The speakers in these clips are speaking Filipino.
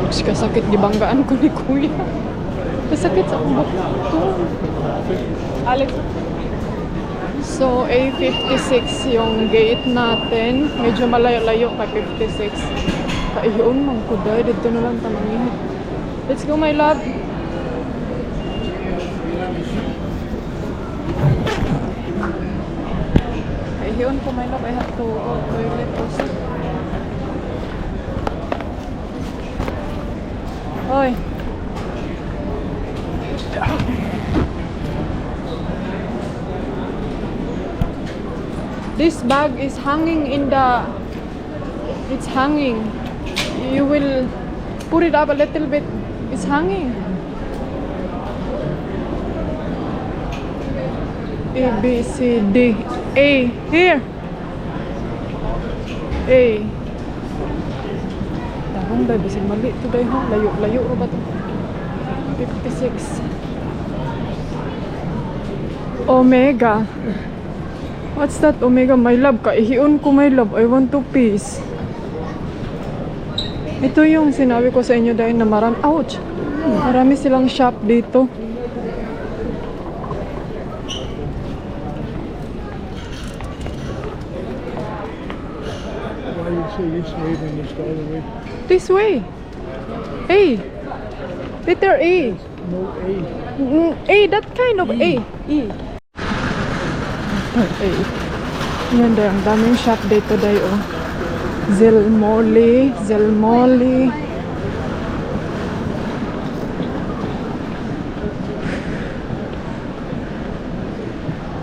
Kasakit gibanggaan ko ni Kuya. Kasakit sa akong buto. Alex. So, A56 yung gate natin. Medyo malayo-layo pa 56. Kaiyon mang kuday. Dito na lang tamangin. Let's go, my love. Kaiyon ko, my love. I have to go toilet also. Hoy. This bag is hanging in the... It's hanging. You will put it up a little bit. It's hanging. A, B, C, D, A. Here. A. Tarong dahil bisig mali ito dahil ha. Layo ba ito? 56. Omega. What's that, Omega? My love, kaihiyon ko, my love. I want to peace. Ito yung sinabi ko sa inyo dahil na marami. Ouch! Marami silang shop dito. Why do you say this way when it's the other way? This way. A. Letter A. No A. A, that kind of A. E. A. Yan dahil, ang daming shop dito dahil, oh. Zelmoli.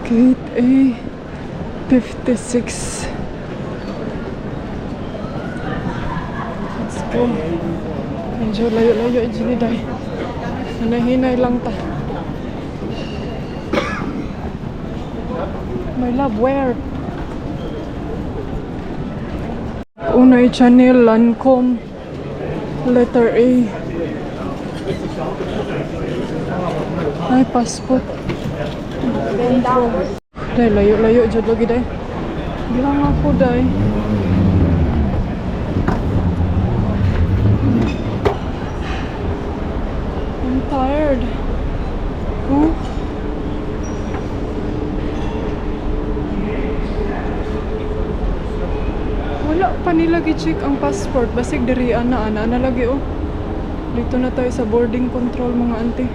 Gate A. 56. Let's go. Medyo layo-layo dyan dahil. Hinahinay lang ta. My love, where? Unay Channel, Lancome, letter A. Ay, passport. Dahil, layo-layo dyan lagi dahil. Bilang ako dahil. I'm tired. Oh. Wala pa nila gi-check ang passport. Basig diri ana lagi oh. Dito na tayo sa boarding control mga auntie.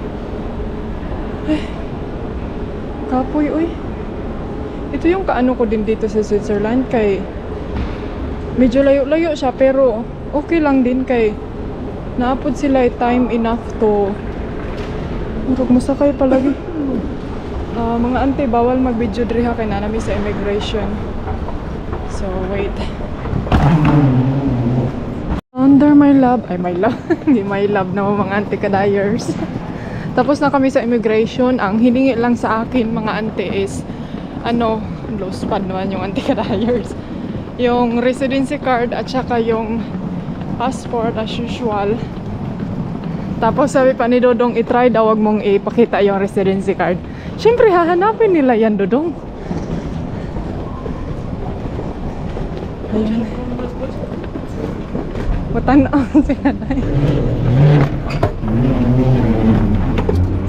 Eh. Kapoy oy. Ito yung kaano ko din dito sa Switzerland kay medyo layo-layo siya pero okay lang din kay naapod sila time enough to huwag masakay palagi. Mga auntie, bawal mag-video diri ha kay nanami sa immigration. So wait. Under my love, ay my love, hindi my love na mga anti-kadayers. Tapos na kami sa immigration, ang hiningi lang sa akin mga ante is, low spad naman yung anti-kadayers. Yung residency card at saka yung passport as usual. Tapos sabi pa ni Dodong, itry daw wag mong ipakita yung residency card. Siyempre hahanapin nila yan, Dodong. Ayun. Matanaw sila dahil.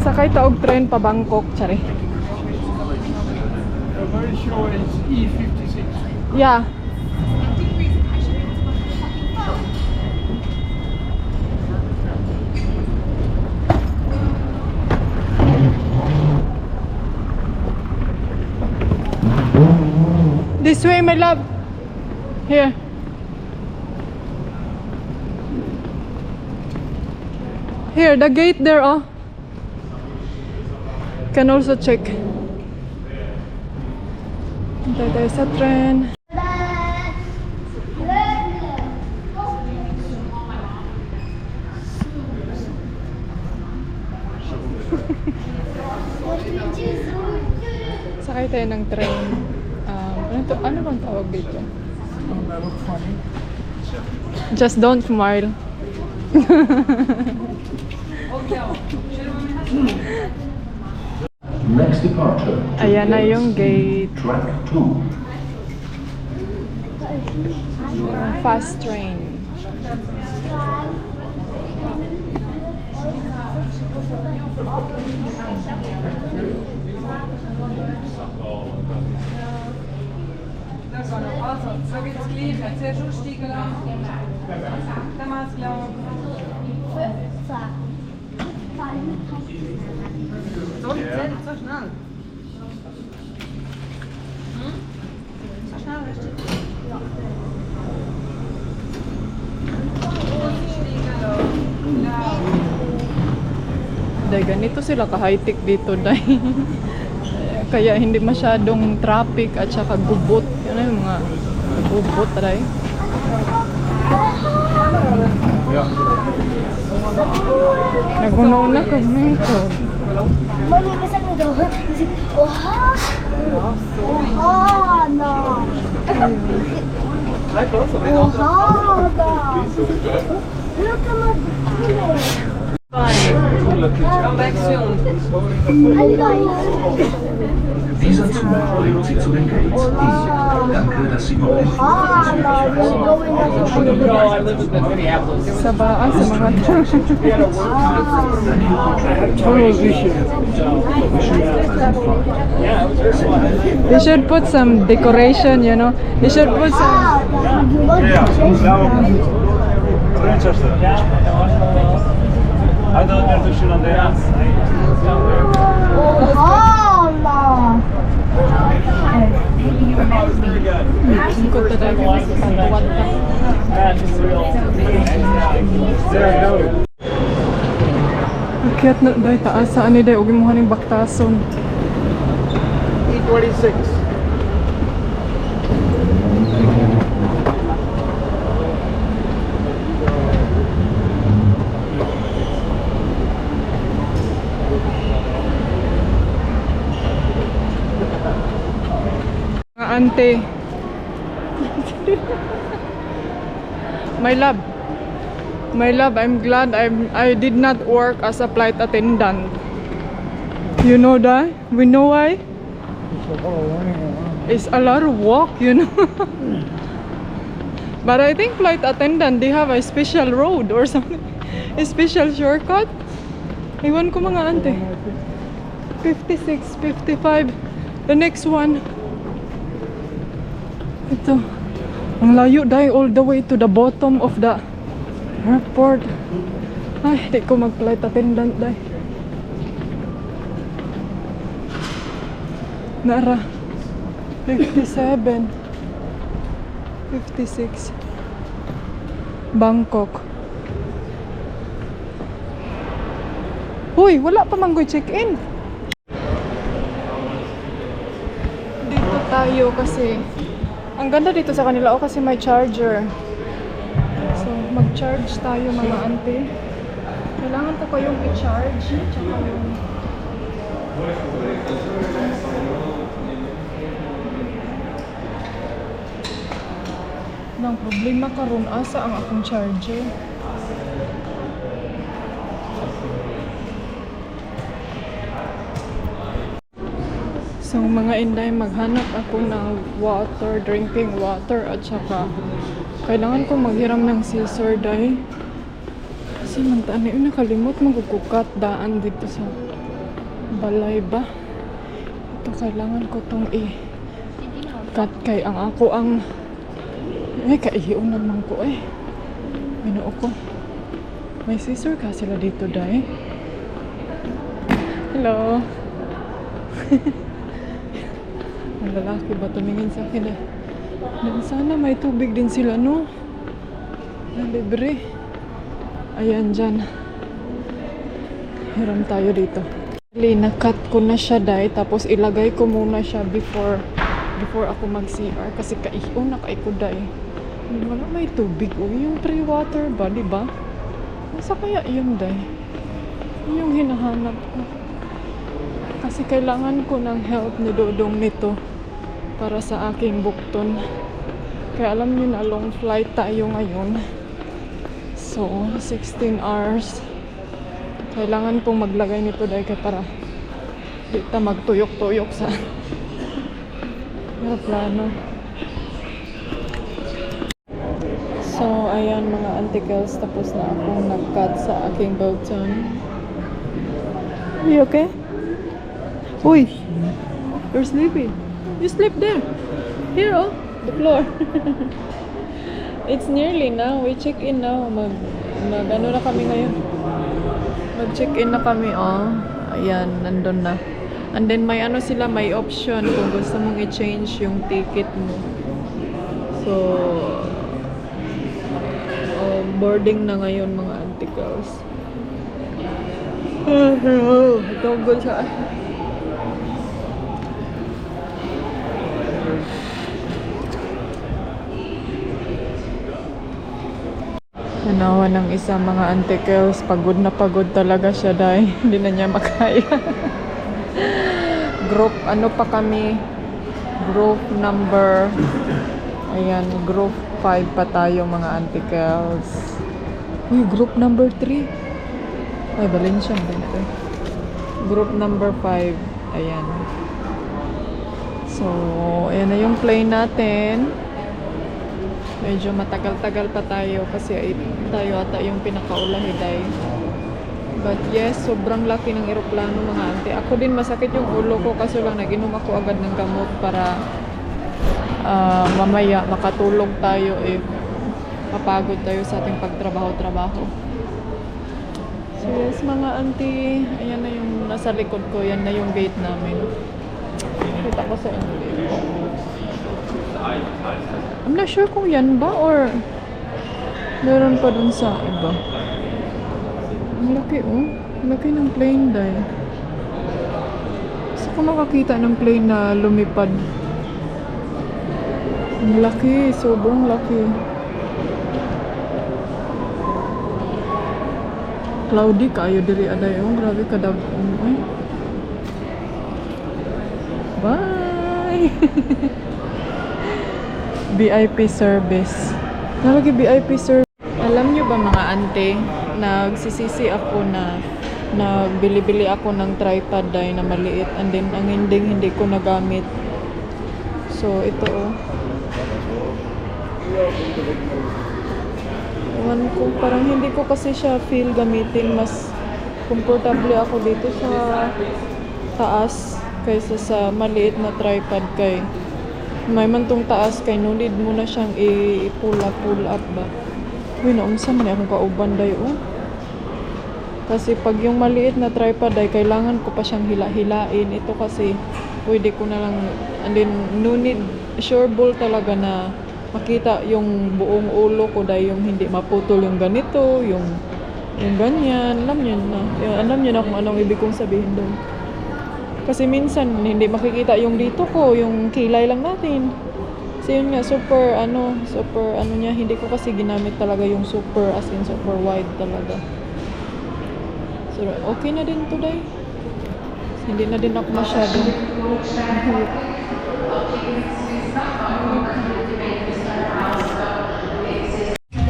Sakay taog tren pa Bangkok, tsari. I'm very sure it's E56. Yeah. This way, my love. Here. Here, the gate there, oh. Can also check. Hintay tayo sa tren. Sakay tayo ng tren. Ano bang tawag dito? Just don't smile. Next departure. Ayan na yung gate. Track 2. Fast train. livet. Ser du stiger lang. Damas lang. So schnell. So schnell, richtig? Day, ganito sila ka-high-tech dito, day. Kaya hindi masyadong traffic at saka gubot. Yan yung mga gubot, day. Nagunaw na kami ito. Mami, bisa ko daw. Oha! Oha na! Oha na! Look at my Dieser Zug bringt Sie zu den Gates. Danke, dass Sie noch nicht Oha na! Sa baan, sa mga Tunnel vision. They should put some decoration, you know. They should put some... Oha na! Ikot na tayo kasi pagawad ka. Akyat na dahi taas sa ani dahi. Huwag mo haning baktason. E26. Mga ante. My love, I'm glad I did not work as a flight attendant. You know that? We know why? It's a lot of walk, you know. But I think flight attendant, they have a special road or something. A special shortcut. Iwan ko mga ante. 56, 55. The next one. Ito. Ang layo dahil all the way to the bottom of the airport. Ay, di ko mag-flight attendant dahil. Nara. 57. 56. Bangkok. Uy, wala pa manggoy check-in. Dito tayo kasi ang ganda dito sa kanila kasi may charger. So, mag-charge tayo mga ante. Kailangan ko kayong i-charge. Tsaka yung... Nang problema karon asa ang akong charger. So mga inday, maghanap ako ng water, drinking water at saka kailangan ko maghiram ng scissor dahil kasi mantaan na yun, nakalimot magkukukat daan dito sa balay ba. Ito kailangan ko tong i-cut kay ang ako ang kaihiyon naman ko Binuo ko. May scissor ka sila dito dahil. Hello. Ang lalaki ba tumingin sa akin Dan sana may tubig din sila, no? Na libre. Ayan dyan. Hiram tayo dito. Na-cut ko na siya dahil tapos ilagay ko muna siya before ako mag-CR kasi kaihiyon na ko dahil. Wala may tubig. Yung pre-water ba, diba? Nasa kaya yun dahil? Yung hinahanap ko. Kasi kailangan ko ng help ni Dodong nito para sa aking bukton. Kaya alam niyo na long flight tayo ngayon. So, 16 hours. Kailangan pong maglagay nito dahil para di ta magtuyok-tuyok sa aeroplano. So, ayan mga antikels, tapos na akong nag-cut sa aking bukton. Are you okay? Uy! You're sleeping. You sleep there. Here, the floor. It's nearly now. We check in now. Ano na kami ngayon? Mag-check in na kami, oh. Ayan, nandun na. And then may ano sila, may option kung gusto mong i-change yung ticket mo. So, boarding na ngayon mga anticals. Tungkol sa... Nanawa ng isang mga anticals. Pagod na pagod talaga siya dahil hindi na niya makaya. Group, ano pa kami? Group number... Ayan, group 5 pa tayo mga anticals. Uy, group number 3. Ay, Valencia. Group number 5. Ayan. So, ayan na yung plane natin. Medyo matagal-tagal pa tayo kasi tayo ata yung pinakaulahiday. But yes, sobrang laki ng eroplano mga ante. Ako din masakit yung ulo ko kasi lang nag-inom ako agad ng gamot para mamaya makatulog tayo if mapagod tayo sa ating pagtrabaho-trabaho. So yes mga auntie, ayan na yung nasa likod ko, yan na yung gate namin. Kita ko sa inyo. I'm not sure kung yan ba or meron pa dun sa iba. Ang laki oh, ang laki ng plane dahil. Gusto ko makakita ng plane na lumipad. Ang laki, sobrang laki. Cloudy kayo diri aday. Oh, grabe kadag. Ay. Bye. VIP service. Nalagi VIP service. Alam nyo ba mga ante, nagsisisi ako na nagbili-bili ako ng tripod dahil na maliit and then ang hindi ko nagamit. So ito oh. Ewan ko, parang hindi ko kasi siya feel gamitin. Mas komportable ako dito sa taas kaysa sa maliit na tripod kay may man tong taas kay no need mo na siyang i-pull up ba. Uy, naunsa man akong kauban dayo oh. Kasi pag yung maliit na tripod ay kailangan ko pa siyang hila-hilain. Ito kasi pwede ko na lang and then no need, sure ball talaga na makita yung buong ulo ko dahil yung hindi maputol yung ganito, yung ganyan. Alam niyo na kung anong ibig kong sabihin doon. Kasi minsan hindi makikita yung dito ko, yung kilay lang natin. So yun nga, super ano niya, hindi ko kasi ginamit talaga yung super as in super wide talaga. So okay na din today. Hindi na din ako masyado.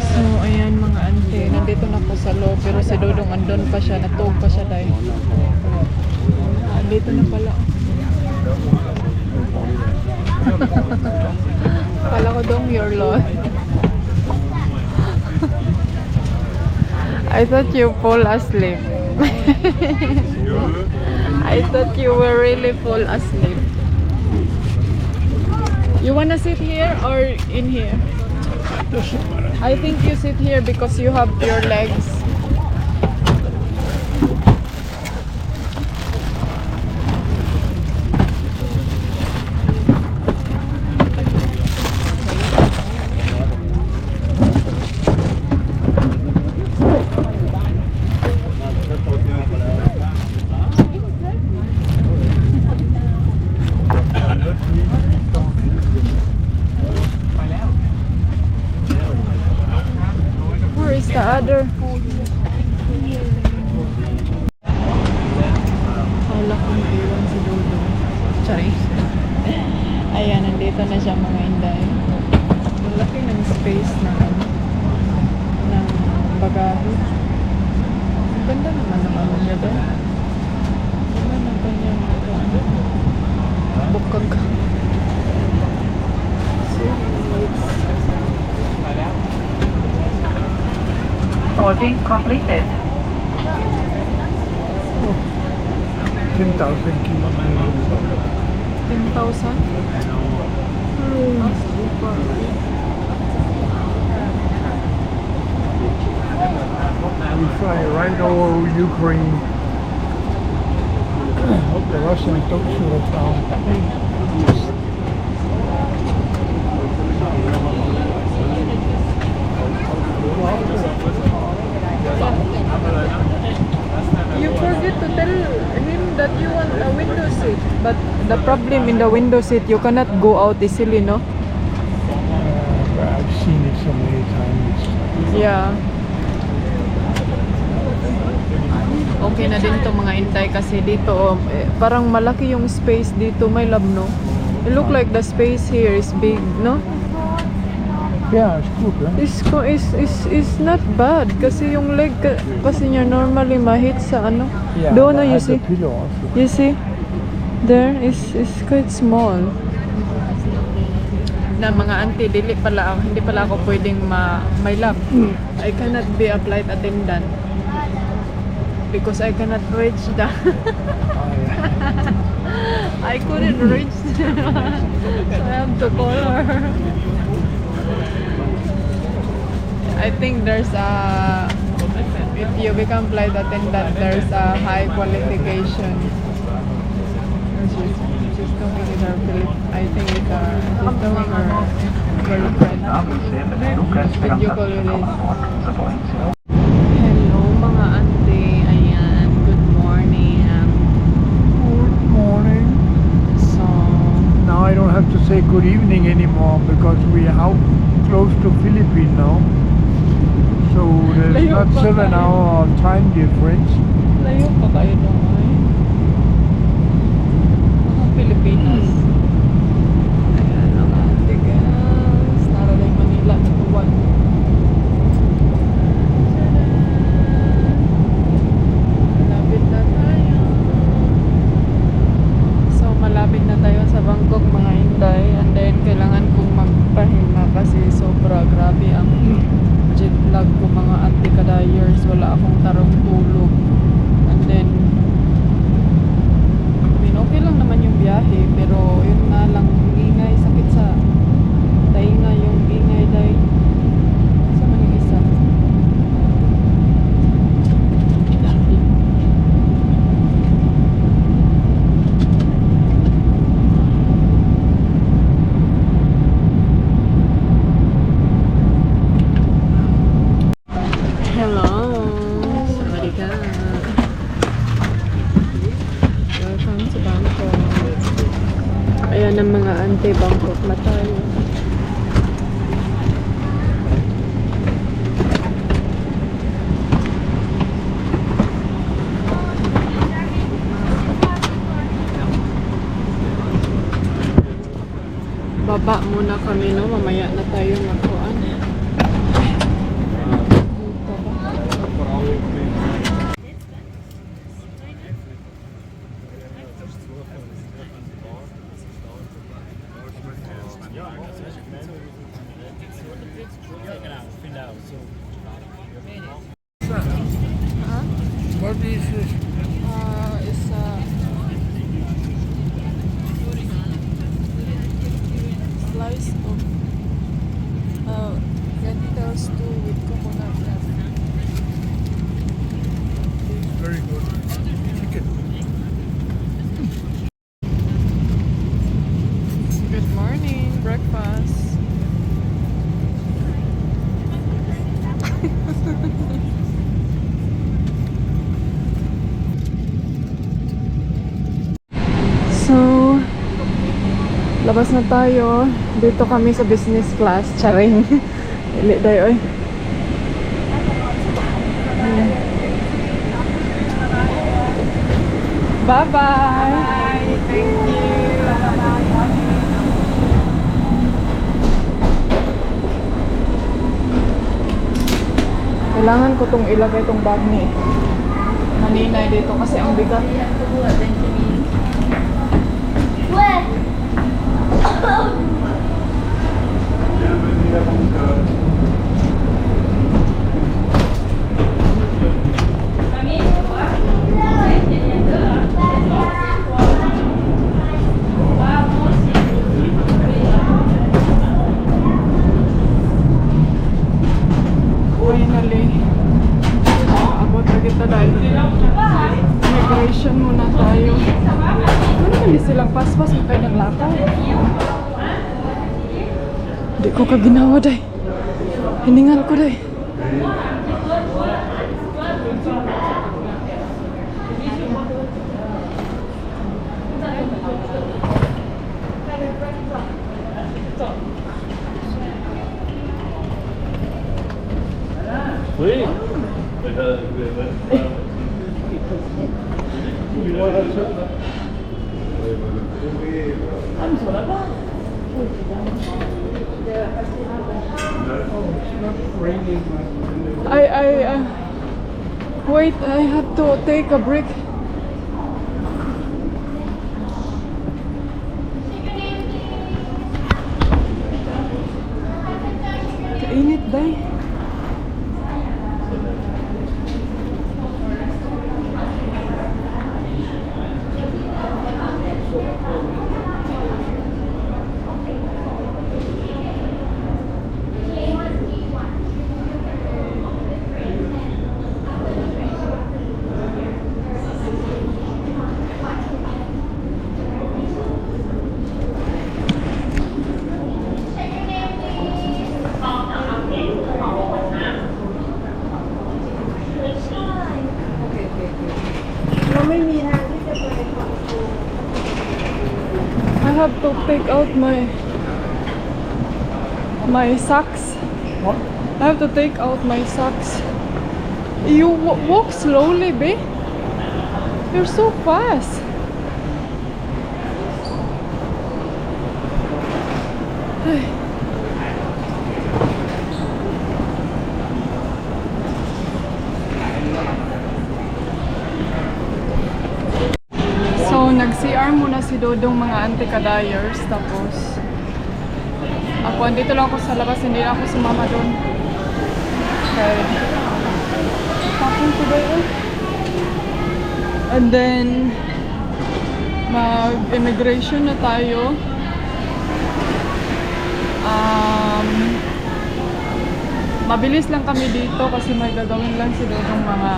So, ayan mga ante, nandito na po sa loob, pero si Dodong andun pa siya, natog pa siya dahil. Andito na pala. Kala ko dong your Lord. I thought you fall asleep. I thought you were really fall asleep. You wanna sit here or in here? I think you sit here because you have your legs. Where is the other? Kala ko naiwan si Dodo. Sorry. Ayan, nandito na siya mga inday. Malaki ng space ng bagahe. Ang ganda naman ng ano niya doon. Ganda ng kanyang bukag. Boarding completed. 10,000 kilometers. 10,000? Ah, super. We fly right over Ukraine. Hope the Russians don't shoot us down. You forget to tell him that you want a window seat. But the problem in the window seat, you cannot go out easily, no? But I've seen it so many times. Yeah. Okay na din to mga Inday kasi dito parang malaki yung space dito, my love, no? It look like the space here is big, no? Yeah, it's good, eh? Is not bad kasi yung leg kasi niya normally mahit sa ano. Yeah, Doon no, I you have the see? pillow also. You see? There is quite small. Na mga auntie, hindi pala ako pwedeng my love. I cannot be a flight attendant because I cannot reach the I couldn't reach so I have to call her. I think there's if you become flight attendant, there's a high qualification. She's talking with her I think it's she's talking her girlfriend. Video call with this. Hello mga auntie, ayan, good morning. Good morning. So, Now I don't have to say good evening anymore because we are out close to Philippines now. So there's Layo not pa 7 kayo. hour time difference. layo pa kayo doon eh. Mga Pilipinas. Ayan, mga auntie guys. Narating Manila, natuwan. Malapit na tayo. So, malapit na tayo sa Bangkok mga Inday. And then, kailangan kong magpahinga kasi sobra grabe ang jet lag ko mga auntie kada years. Wala akong tarong tulog. And then, I mean, okay lang naman yung biyahe. Pero, yun nga lang, ingay, sakit sa tainga yung ingay day. Sa man yung isa. Hello, Sawadika. Welcome to Bangkok. Ayan ang mga auntie, Bangkok na tayo. Baba muna kami, no? Mamaya na tayo magkuhan. What is this? It's slice of lentil stew with coconut milk. Very good. Chicken. Good morning, breakfast. So, labas na tayo. Dito kami sa business class. Charing. Ili tayo, oy. Bye-bye. Thank you. Kailangan ko tong ilagay tong bag ni Maninay dito kasi ang bigat. Where? Finally, kita dahil immigration muna tayo. Ano naman di silang paspas mo kayo ng lakaw? Di ko ka ginawa day. Hiningal ko day. Wait, I have to take a break. Kainit day. I have to take out my socks. What? I have to take out my socks. You walk slowly, babe. You're so fast. Ay. So, nag-CR muna si Dodong mga anti-kadayers. Tapos, ako, andito lang ako sa labas. Hindi na ako sumama doon. Okay. Tapos ko ba yun? And then, mag-immigration na tayo. Mabilis lang kami dito kasi may gagawin lang si Dodong mga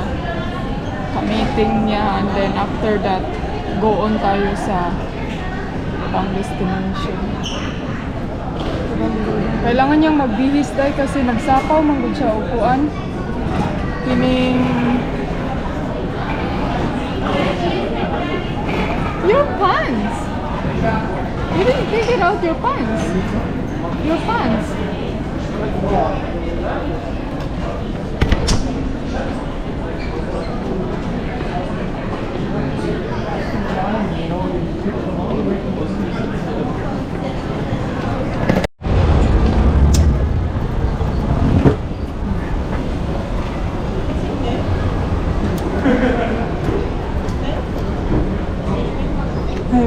meeting niya. And then, after that, go on tayo sa ibang destination. Kailangan niyang magbihis tayo kasi nagsapaw manggod siya upuan. Kining your pants. You didn't take it out your pants. Your pants.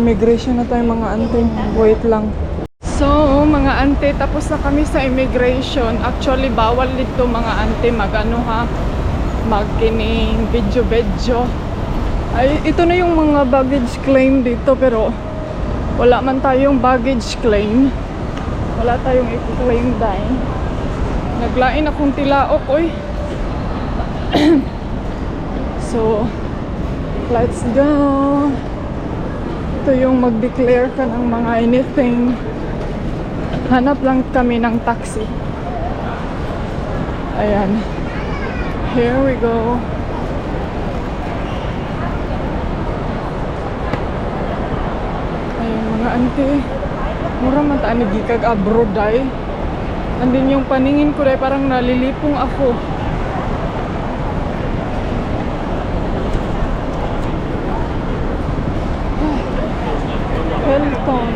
Immigration na tayo mga ante. Wait lang. So, mga ante, tapos na kami sa immigration. Actually, bawal dito mga ante magano ha. Magkining video. Ay, ito na yung mga baggage claim dito pero wala man tayong baggage claim. Wala tayong i-claim dahil. Naglain akong tilaok, oy. So, let's go. Ito yung mag-declare ka ng mga anything. Hanap lang kami ng taxi. Ayan. Here we go. Ayan mga ante. Mura man taan nagikag abroad ay. Andin yung paningin ko dahil parang nalilipong ako. Hilton.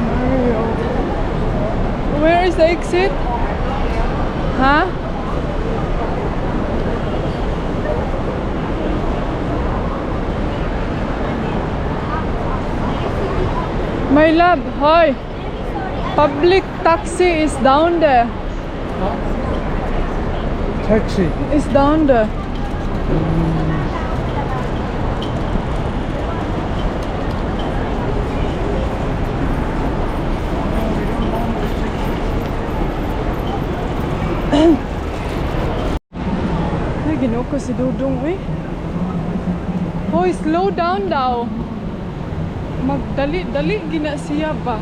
Mario. Where is the exit? Huh? My love, hoy. Public taxi is down there. Taxi. It's down there. Ginoo ko si Dudong eh. Hoy, slow down daw. Magdali-dali gina siya ba?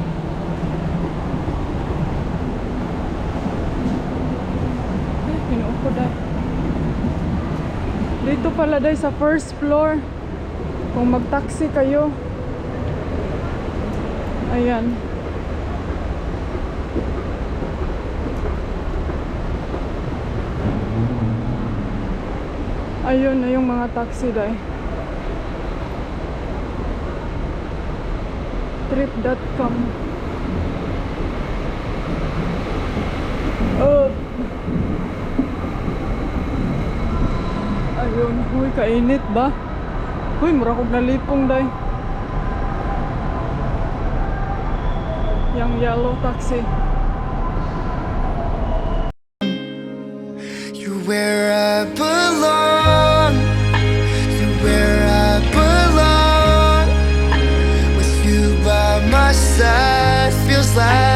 Ay, ginoo ko dahil. Dito pala dahil sa first floor. Kung mag-taxi kayo. Ayan. Ayun na yung mga taxi dahil. Trip.com. Ayun, huy, kainit ba? Huy, mura kong nalipong day. Yang yellow taxi. You're where I belong. You're where I belong. With you by my side, feels like